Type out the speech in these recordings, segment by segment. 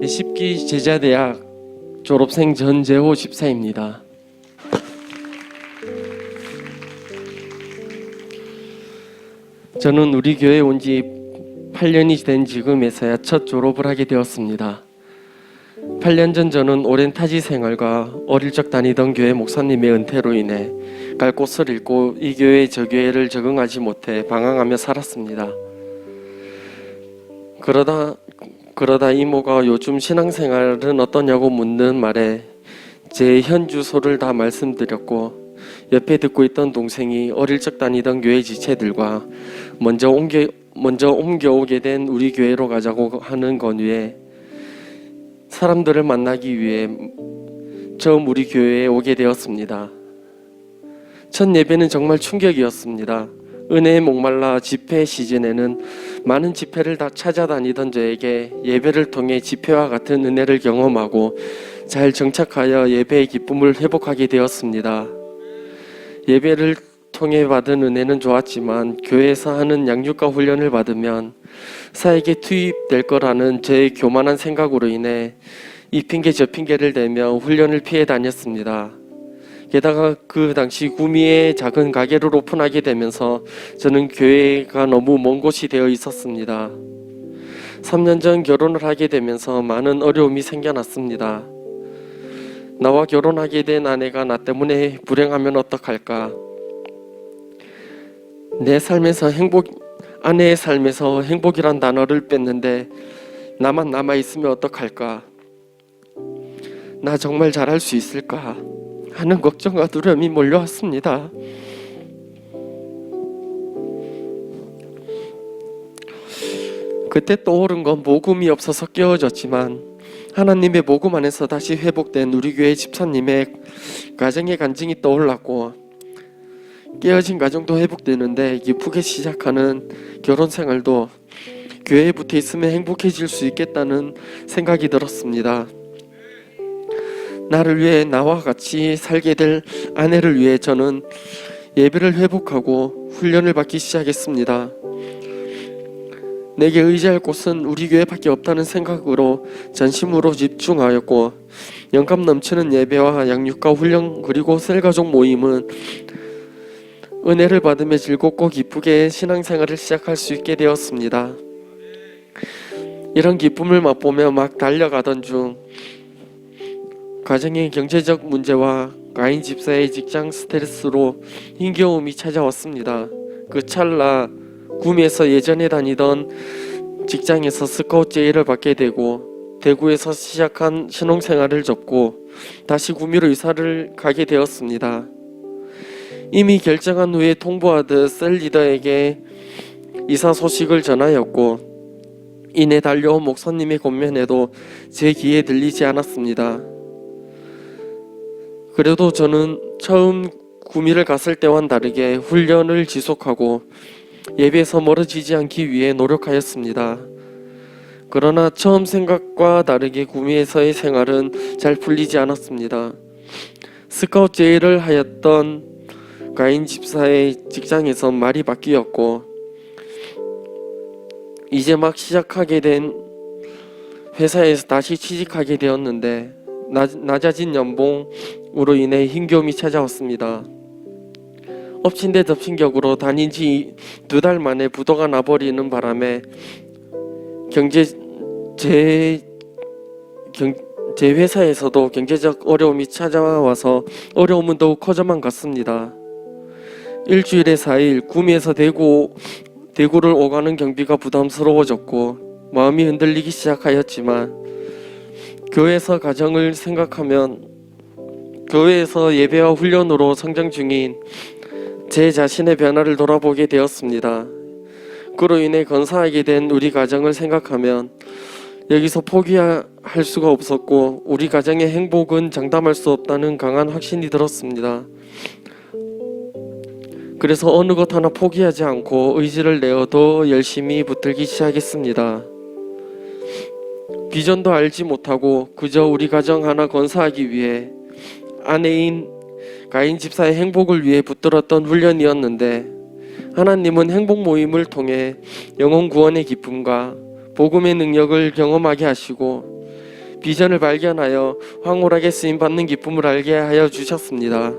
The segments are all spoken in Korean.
10기 제자대학 졸업생 전재호 집사입니다. 저는 우리 교회에 온 지 8년이 된 지금에서야 첫 졸업을 하게 되었습니다. 8년 전 저는 오랜 타지 생활과 어릴 적 다니던 교회 목사님의 은퇴로 인해 갈 곳을 잃고 이 교회 저 교회를 적응하지 못해 방황하며 살았습니다. 그러다 이모가 요즘 신앙생활은 어떠냐고 묻는 말에 제 현 주소를 다 말씀드렸고, 옆에 듣고 있던 동생이 어릴 적 다니던 교회 지체들과 먼저 옮겨오게 된 우리 교회로 가자고 하는 건의에 사람들을 만나기 위해 처음 우리 교회에 오게 되었습니다. 첫 예배는 정말 충격이었습니다. 은혜에 목말라 집회 시즌에는 많은 집회를 다 찾아다니던 저에게 예배를 통해 집회와 같은 은혜를 경험하고 잘 정착하여 예배의 기쁨을 회복하게 되었습니다. 예배를 통해 받은 은혜는 좋았지만 교회에서 하는 양육과 훈련을 받으면 사역에 투입될 거라는 제 교만한 생각으로 인해 이 핑계 저 핑계를 대며 훈련을 피해 다녔습니다. 게다가 그 당시 구미에 작은 가게를 오픈하게 되면서 저는 교회가 너무 먼 곳이 되어 있었습니다. 3년 전 결혼을 하게 되면서 많은 어려움이 생겨났습니다. 나와 결혼하게 된 아내가 나 때문에 불행하면 어떡할까? 아내의 삶에서 행복이란 단어를 뺐는데 나만 남아있으면 어떡할까? 나 정말 잘할 수 있을까? 하는 걱정과 두려움이 몰려왔습니다. 그때 떠오른 건 모금이 없어서 깨어졌지만 하나님의 모금 안에서 다시 회복된 우리 교회 집사님의 가정의 간증이 떠올랐고, 깨어진 가정도 회복되는데 기쁘게 시작하는 결혼 생활도 교회에 붙어 있으면 행복해질 수 있겠다는 생각이 들었습니다. 나를 위해 나와 같이 살게 될 아내를 위해 저는 예배를 회복하고 훈련을 받기 시작했습니다. 내게 의지할 곳은 우리 교회밖에 없다는 생각으로 전심으로 집중하였고, 영감 넘치는 예배와 양육과 훈련 그리고 셀가족 모임은 은혜를 받으며 즐겁고 기쁘게 신앙생활을 시작할 수 있게 되었습니다. 이런 기쁨을 맛보며 막 달려가던 중 가정의 경제적 문제와 가인 집사의 직장 스트레스로 힘겨움이 찾아왔습니다. 그 찰나 구미에서 예전에 다니던 직장에서 스카우트 제의를 받게 되고, 대구에서 시작한 신혼생활을 접고 다시 구미로 이사를 가게 되었습니다. 이미 결정한 후에 통보하듯 셀 리더에게 이사 소식을 전하였고, 이내 달려온 목사님의 권면에도 제 귀에 들리지 않았습니다. 그래도 저는 처음 구미를 갔을 때와는 다르게 훈련을 지속하고 예배에서 멀어지지 않기 위해 노력하였습니다. 그러나 처음 생각과 다르게 구미에서의 생활은 잘 풀리지 않았습니다. 스카우트 제의를 하였던 가인 집사의 직장에서 말이 바뀌었고, 이제 막 시작하게 된 회사에서 다시 취직하게 되었는데 낮아진 연봉으로 인해 힘겨움이 찾아왔습니다. 엎친 데 덮친 격으로 다닌 지 2달 만에 부도가 나버리는 바람에 제 회사에서도 경제적 어려움이 찾아와서 어려움은 더욱 커져만 갔습니다. 일주일에 4일 구미에서 대구를 오가는 경비가 부담스러워졌고 마음이 흔들리기 시작하였지만, 교회에서 가정을 생각하면 교회에서 예배와 훈련으로 성장 중인 제 자신의 변화를 돌아보게 되었습니다. 그로 인해 건사하게 된 우리 가정을 생각하면 여기서 포기할 수가 없었고, 우리 가정의 행복은 장담할 수 없다는 강한 확신이 들었습니다. 그래서 어느 것 하나 포기하지 않고 의지를 내어 더 열심히 붙들기 시작했습니다. 비전도 알지 못하고 그저 우리 가정 하나 건사하기 위해 아내인 가인 집사의 행복을 위해 붙들었던 훈련이었는데, 하나님은 행복 모임을 통해 영혼 구원의 기쁨과 복음의 능력을 경험하게 하시고 비전을 발견하여 황홀하게 쓰임받는 기쁨을 알게 하여 주셨습니다.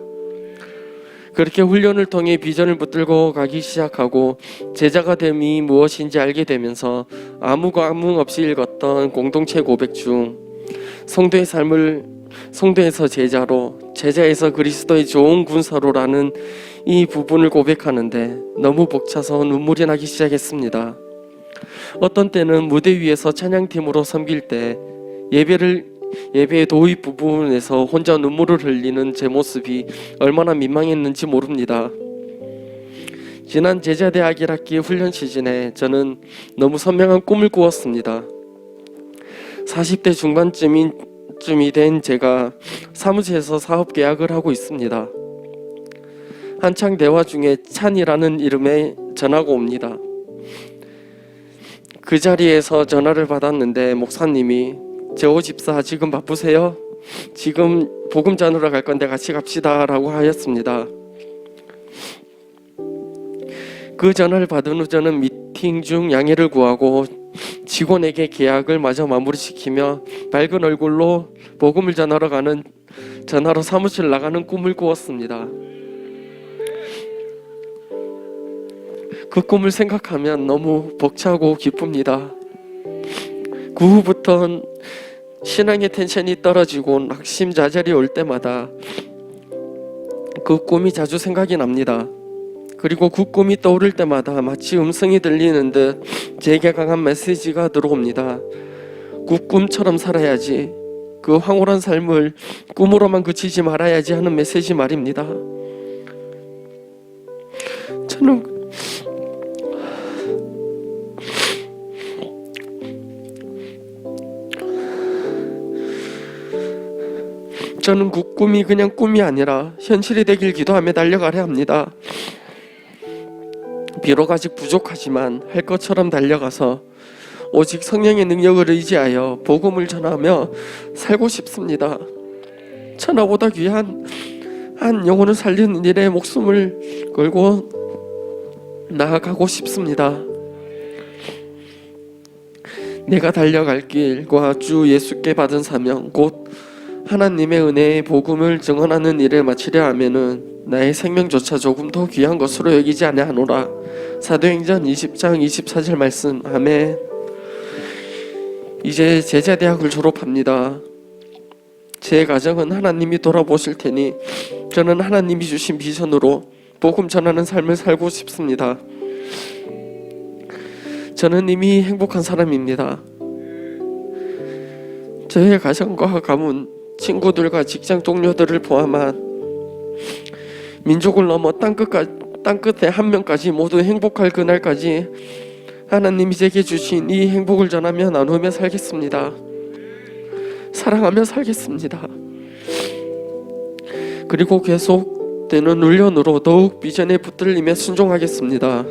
그렇게 훈련을 통해 비전을 붙들고 가기 시작하고 제자가 됨이 무엇인지 알게 되면서 아무 감흥 없이 읽었던 공동체 고백 중 성도의 삶을 성도에서 제자로, 제자에서 그리스도의 좋은 군사로라는 이 부분을 고백하는데 너무 벅차서 눈물이 나기 시작했습니다. 어떤 때는 무대 위에서 찬양팀으로 섬길 때 예배의 도입 부분에서 혼자 눈물을 흘리는 제 모습이 얼마나 민망했는지 모릅니다. 지난 제자대학 1학기 훈련 시즌에 저는 너무 선명한 꿈을 꾸었습니다. 40대 중반쯤이 된 제가 사무실에서 사업 계약을 하고 있습니다. 한창 대화 중에 찬이라는 이름의 전화가 옵니다. 그 자리에서 전화를 받았는데 목사님이 재호 집사 지금 바쁘세요? 지금 복음 전하러 갈 건데 같이 갑시다 라고 하였습니다. 그 전화를 받은 후 저는 미팅 중 양해를 구하고 직원에게 계약을 마저 마무리시키며 밝은 얼굴로 복음을 전하러 사무실 나가는 꿈을 꾸었습니다. 그 꿈을 생각하면 너무 벅차고 기쁩니다. 그 후부터 신앙의 텐션이 떨어지고 낙심자절이 올 때마다 그 꿈이 자주 생각이 납니다. 그리고 그 꿈이 떠오를 때마다 마치 음성이 들리는 듯 제게 강한 메시지가 들어옵니다. 그 꿈처럼 살아야지, 그 황홀한 삶을 꿈으로만 그치지 말아야지 하는 메시지 말입니다. 저는 그 꿈이 그냥 꿈이 아니라 현실이 되길 기도하며 달려가려 합니다. 비록 아직 부족하지만 할 것처럼 달려가서 오직 성령의 능력을 의지하여 복음을 전하며 살고 싶습니다. 천하보다 귀한 한 영혼을 살리는 일에 목숨을 걸고 나아가고 싶습니다. 내가 달려갈 길과 주 예수께 받은 사명 곧 하나님의 은혜의 복음을 증언하는 일을 마치려 하면은 나의 생명조차 조금 더 귀한 것으로 여기지 아니하노라. 사도행전 20장 24절 말씀. 아멘. 이제 제자대학을 졸업합니다. 제 가정은 하나님이 돌아보실 테니 저는 하나님이 주신 비전으로 복음 전하는 삶을 살고 싶습니다. 저는 이미 행복한 사람입니다. 저의 가정과 가문, 친구들과 직장 동료들을 포함한 민족을 넘어 땅끝에 한 명까지 모두 행복할 그날까지 하나님이 제게 주신 이 행복을 전하며 나누며 살겠습니다. 사랑하며 살겠습니다. 그리고 계속되는 훈련으로 더욱 비전에 붙들리며 순종하겠습니다.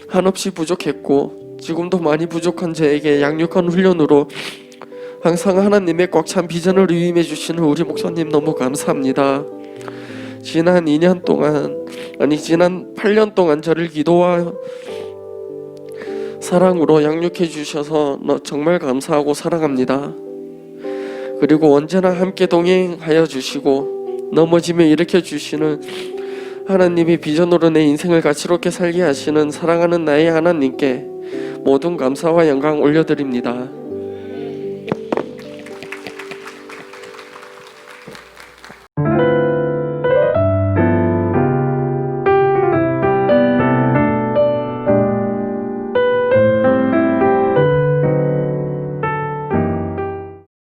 한없이 부족했고 지금도 많이 부족한 저에게 양육한 훈련으로 항상 하나님의 꽉 찬 비전을 위임해 주시는 우리 목사님 너무 감사합니다. 지난 8년 동안 저를 기도와 사랑으로 양육해 주셔서 정말 감사하고 사랑합니다. 그리고 언제나 함께 동행하여 주시고 넘어지며 일으켜 주시는 하나님의 비전으로 내 인생을 가치롭게 살게 하시는 사랑하는 나의 하나님께 모든 감사와 영광 올려드립니다.